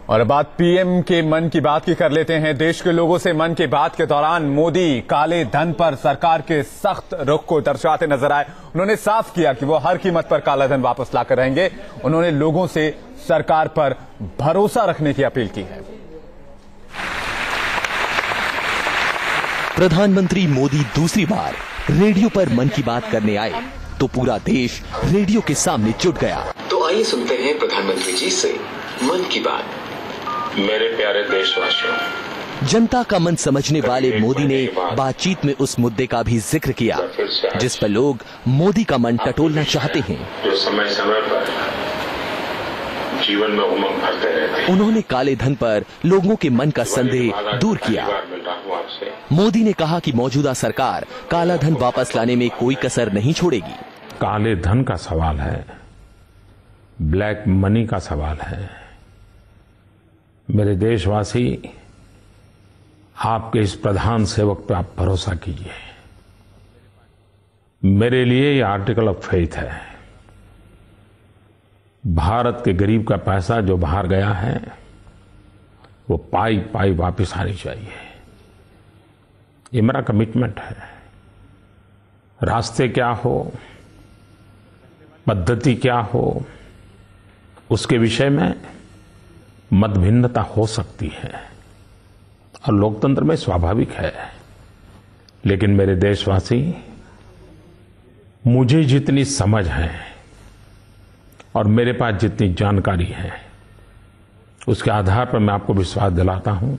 और बात पीएम के मन की बात की कर लेते हैं। देश के लोगों से मन की बात के दौरान मोदी काले धन पर सरकार के सख्त रुख को दर्शाते नजर आए। उन्होंने साफ किया कि वो हर कीमत पर काला धन वापस लाकर रहेंगे। उन्होंने लोगों से सरकार पर भरोसा रखने की अपील की है। प्रधानमंत्री मोदी दूसरी बार रेडियो पर मन की बात करने आए तो पूरा देश रेडियो के सामने जुट गया। तो आइए सुनते हैं प्रधानमंत्री जी से मन की बात। मेरे प्यारे देशवासियों, जनता का मन समझने वाले मोदी ने बातचीत में उस मुद्दे का भी जिक्र किया जिस पर लोग मोदी का मन टटोलना चाहते हैं, जो समय समय पर जीवन में उमंग भरते रहते हैं। उन्होंने काले धन पर लोगों के मन का संदेह दूर किया। मोदी ने कहा कि मौजूदा सरकार काला धन वापस लाने में कोई कसर नहीं छोड़ेगी। काले धन का सवाल है, ब्लैक मनी का सवाल है। मेरे देशवासी, आपके इस प्रधान सेवक पर आप भरोसा कीजिए। मेरे लिए ये आर्टिकल ऑफ फेथ है। भारत के गरीब का पैसा जो बाहर गया है वो पाई पाई वापस आनी चाहिए। ये मेरा कमिटमेंट है। रास्ते क्या हो, पद्धति क्या हो, उसके विषय में मतभिन्नता हो सकती है और लोकतंत्र में स्वाभाविक है। लेकिन मेरे देशवासी, मुझे जितनी समझ है और मेरे पास जितनी जानकारी है उसके आधार पर मैं आपको विश्वास दिलाता हूं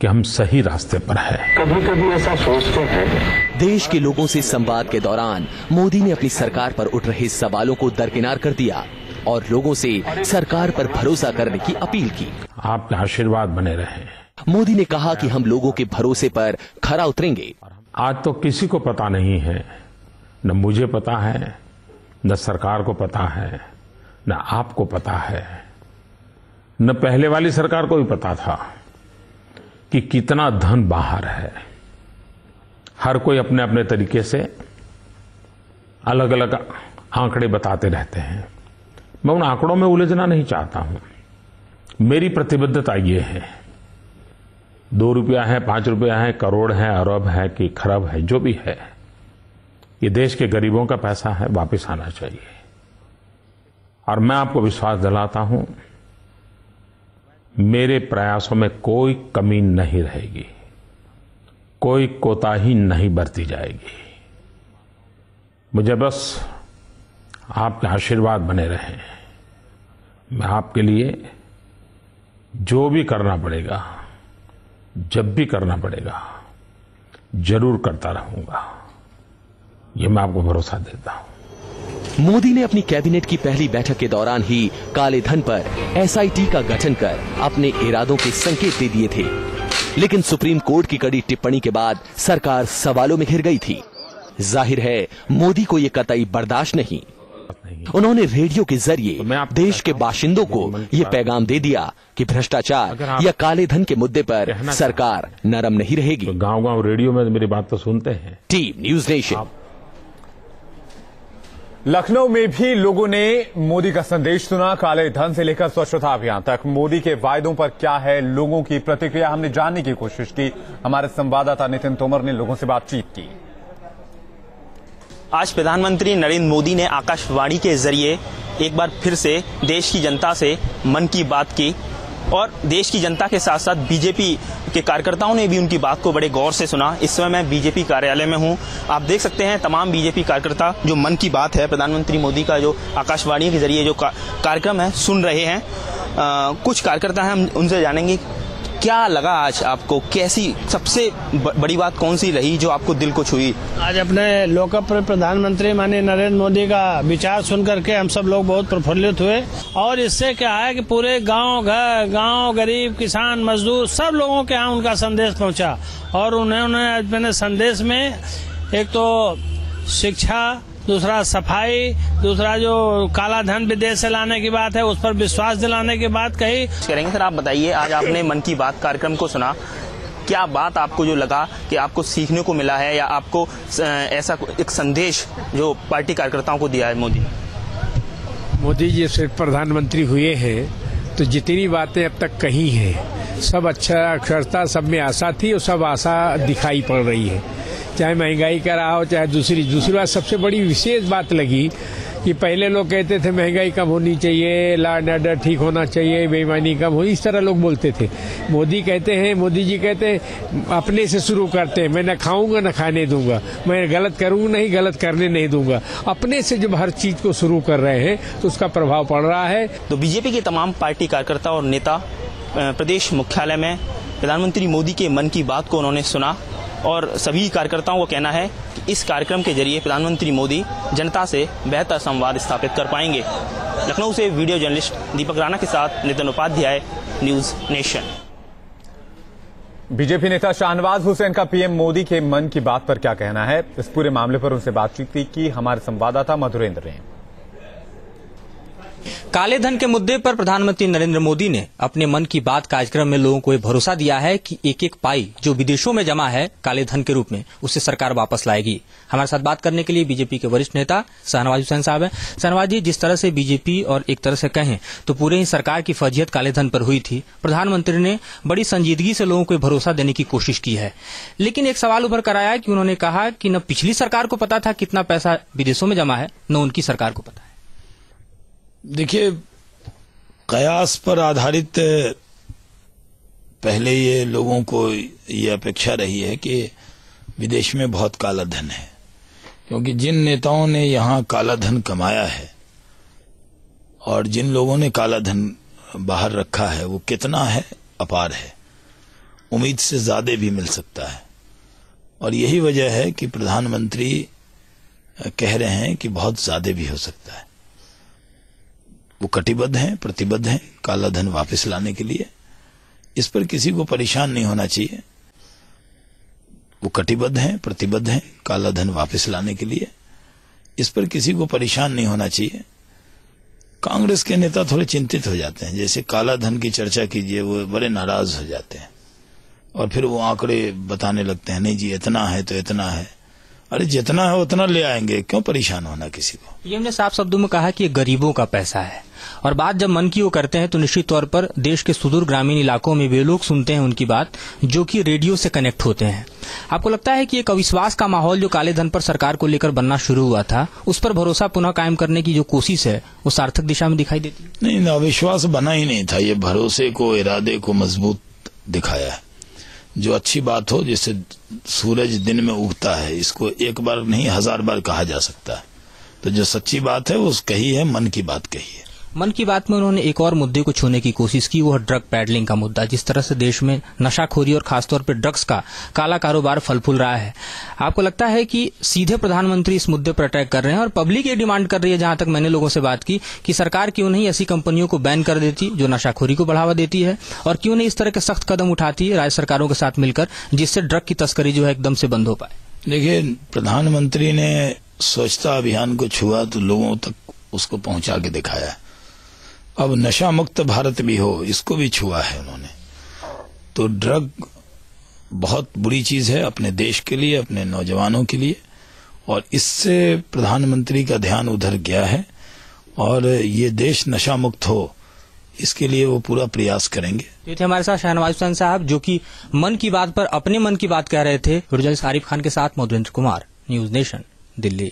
कि हम सही रास्ते पर हैं। कभी कभी ऐसा सोचते हैं। देश के लोगों से संवाद के दौरान मोदी ने अपनी सरकार पर उठ रहे सवालों को दरकिनार कर दिया और लोगों से सरकार पर भरोसा करने की अपील की। आपके आशीर्वाद बने रहे। मोदी ने कहा कि हम लोगों के भरोसे पर खरा उतरेंगे। आज तो किसी को पता नहीं है, न मुझे पता है, न सरकार को पता है, न आपको पता है, न पहले वाली सरकार को भी पता था कि कितना धन बाहर है। हर कोई अपने अपने तरीके से अलग अलग आंकड़े बताते रहते हैं। मैं उन आंकड़ों में उलझना नहीं चाहता हूं। मेरी प्रतिबद्धता ये है, 2 रुपया है, 5 रुपया है, करोड़ है, अरब है कि खरब है, जो भी है, ये देश के गरीबों का पैसा है, वापस आना चाहिए। और मैं आपको विश्वास दिलाता हूं, मेरे प्रयासों में कोई कमी नहीं रहेगी, कोई कोताही नहीं बरती जाएगी। मुझे बस आपके आशीर्वाद बने रहें। मैं आपके लिए जो भी करना पड़ेगा, जब भी करना पड़ेगा, जरूर करता रहूंगा। ये मैं आपको भरोसा देता हूं। मोदी ने अपनी कैबिनेट की पहली बैठक के दौरान ही काले धन पर एसआईटी का गठन कर अपने इरादों के संकेत दे दिए थे, लेकिन सुप्रीम कोर्ट की कड़ी टिप्पणी के बाद सरकार सवालों में घिर गई थी। जाहिर है मोदी को ये कतई बर्दाश्त नहीं। उन्होंने रेडियो के जरिए देश के बाशिंदों को ये पैगाम दे दिया कि भ्रष्टाचार या काले धन के मुद्दे पर सरकार नरम नहीं रहेगी। तो गांव-गांव रेडियो में मेरी बात तो सुनते हैं। Team news nation. लखनऊ में भी लोगों ने मोदी का संदेश सुना। काले धन से लेकर स्वच्छता अभियान तक मोदी के वायदों पर क्या है लोगों की प्रतिक्रिया, हमने जानने की कोशिश की। हमारे संवाददाता नितिन तोमर ने लोगों से बातचीत की। आज प्रधानमंत्री नरेंद्र मोदी ने आकाशवाणी के जरिए एक बार फिर से देश की जनता से मन की बात की और देश की जनता के साथ साथ बीजेपी के कार्यकर्ताओं ने भी उनकी बात को बड़े गौर से सुना। इस समय मैं बीजेपी कार्यालय में हूं। आप देख सकते हैं तमाम बीजेपी कार्यकर्ता जो मन की बात है प्रधानमंत्री मोदी का जो आकाशवाणी के जरिए जो कार्यक्रम है सुन रहे हैं। कुछ कार्यकर्ता हैं, हम उनसे जानेंगे क्या लगा आज आपको, कैसी सबसे बड़ी बात कौन सी रही जो आपको दिल को छुई। आज अपने लोकप्रिय प्रधानमंत्री माननीय नरेंद्र मोदी का विचार सुन करके हम सब लोग बहुत प्रफुल्लित हुए और इससे क्या है कि पूरे गांव गरीब किसान मजदूर सब लोगों के यहाँ उनका संदेश पहुंचा और उन्होंने अपने संदेश में एक तो शिक्षा, दूसरा सफाई, दूसरा जो काला धन विदेश से लाने की बात है उस पर विश्वास दिलाने की बात कही। करेंगे सर, आप बताइए आज आपने मन की बात कार्यक्रम को सुना, क्या बात आपको जो लगा कि आपको सीखने को मिला है या आपको ऐसा एक संदेश जो पार्टी कार्यकर्ताओं को दिया है मोदी जी सिर्फ प्रधानमंत्री हुए हैं तो जितनी बातें अब तक कही हैं सब अच्छा अक्षरता सब में आशा थी और सब आशा दिखाई पड़ रही है, चाहे महंगाई का रहा हो चाहे दूसरी बात सबसे बड़ी विशेष बात लगी कि पहले लोग कहते थे महंगाई कम होनी चाहिए, लॉ एंड ऑर्डर ठीक होना चाहिए, बेईमानी कम हो, इस तरह लोग बोलते थे। मोदी जी कहते हैं अपने से शुरू करते हैं, मैं न खाऊंगा न खाने दूंगा, मैं गलत करूंगा नहीं, गलत करने नहीं दूंगा। अपने से जब हर चीज को शुरू कर रहे हैं तो उसका प्रभाव पड़ रहा है। तो बीजेपी के तमाम पार्टी कार्यकर्ता और नेता प्रदेश मुख्यालय में प्रधानमंत्री मोदी के मन की बात को उन्होंने सुना और सभी कार्यकर्ताओं का कहना है कि इस कार्यक्रम के जरिए प्रधानमंत्री मोदी जनता से बेहतर संवाद स्थापित कर पाएंगे। लखनऊ से वीडियो जर्नलिस्ट दीपक राणा के साथ Nitin Upadhyay, news nation. BJP नेता शाहनवाज हुसैन का पीएम मोदी के मन की बात पर क्या कहना है, इस पूरे मामले पर उनसे बातचीत की हमारे संवाददाता मधुरेंद्र ने। काले धन के मुद्दे पर प्रधानमंत्री नरेंद्र मोदी ने अपने मन की बात कार्यक्रम में लोगों को ये भरोसा दिया है कि एक एक पाई जो विदेशों में जमा है काले धन के रूप में उसे सरकार वापस लाएगी। हमारे साथ बात करने के लिए बीजेपी के वरिष्ठ नेता शाहनवाज हुसैन साहब हैं। शाहनवाज जी, जिस तरह से बीजेपी और एक तरह से कहें तो पूरे ही सरकार की फर्जियत काले धन पर हुई थी, प्रधानमंत्री ने बड़ी संजीदगी से लोगों को भरोसा देने की कोशिश की है, लेकिन एक सवाल उभर कर आया कि उन्होंने कहा कि न पिछली सरकार को पता था कितना पैसा विदेशों में जमा है, न उनकी सरकार को पता है। देखिए, कयास पर आधारित पहले ये लोगों को ये अपेक्षा रही है कि विदेश में बहुत काला धन है, क्योंकि जिन नेताओं ने यहाँ काला धन कमाया है और जिन लोगों ने काला धन बाहर रखा है वो कितना है, अपार है, उम्मीद से ज्यादा भी मिल सकता है। और यही वजह है कि प्रधानमंत्री कह रहे हैं कि बहुत ज्यादा भी हो सकता है। वो कटिबद्ध हैं, प्रतिबद्ध हैं काला धन वापस लाने के लिए। इस पर किसी को परेशान नहीं होना चाहिए। वो कटिबद्ध हैं, प्रतिबद्ध हैं काला धन वापस लाने के लिए। इस पर किसी को परेशान नहीं होना चाहिए। कांग्रेस के नेता थोड़े चिंतित हो जाते हैं, जैसे काला धन की चर्चा कीजिए वो बड़े नाराज हो जाते हैं और फिर वो आंकड़े बताने लगते हैं, नहीं जी इतना है तो इतना है। अरे जितना है उतना ले आएंगे, क्यों परेशान होना किसी को। पीएम ने साफ शब्दों में कहा कि ये गरीबों का पैसा है और बात जब मन की वो करते हैं तो निश्चित तौर पर देश के सुदूर ग्रामीण इलाकों में वे लोग सुनते हैं उनकी बात जो कि रेडियो से कनेक्ट होते हैं। आपको लगता है कि एक अविश्वास का माहौल जो काले धन पर सरकार को लेकर बनना शुरू हुआ था, उस पर भरोसा पुनः कायम करने की जो कोशिश है वो सार्थक दिशा में दिखाई देती है? नहीं, अविश्वास बना ही नहीं था। ये भरोसे को, इरादे को मजबूत दिखाया है। जो अच्छी बात हो, जैसे सूरज दिन में उगता है, इसको एक बार नहीं 1000 बार कहा जा सकता है। तो जो सच्ची बात है वो कही है, मन की बात कही है। मन की बात में उन्होंने एक और मुद्दे को छूने की कोशिश की, वो है ड्रग पैडलिंग का मुद्दा। जिस तरह से देश में नशाखोरी और खासतौर पर ड्रग्स का काला कारोबार फल फूल रहा है, आपको लगता है कि सीधे प्रधानमंत्री इस मुद्दे पर अटैक कर रहे हैं और पब्लिक ये डिमांड कर रही है, जहां तक मैंने लोगों से बात की, कि सरकार क्यों नहीं ऐसी कंपनियों को बैन कर देती जो नशाखोरी को बढ़ावा देती है, और क्यों नहीं इस तरह के सख्त कदम उठाती है राज्य सरकारों के साथ मिलकर, जिससे ड्रग की तस्करी जो है एकदम से बंद हो पाए? देखिए, प्रधानमंत्री ने स्वच्छता अभियान को छुआ तो लोगों तक उसको पहुंचा के दिखाया। अब नशा मुक्त भारत भी हो, इसको भी छुआ है उन्होंने। तो ड्रग बहुत बुरी चीज है अपने देश के लिए, अपने नौजवानों के लिए, और इससे प्रधानमंत्री का ध्यान उधर गया है और ये देश नशा मुक्त हो, इसके लिए वो पूरा प्रयास करेंगे। ये थे हमारे साथ शाहनवाज हुसैन साहब, जो कि मन की बात पर अपने मन की बात कह रहे थे। जर्नलिस्ट आरिफ खान के साथ मधुरेंद्र कुमार, न्यूज नेशन, दिल्ली।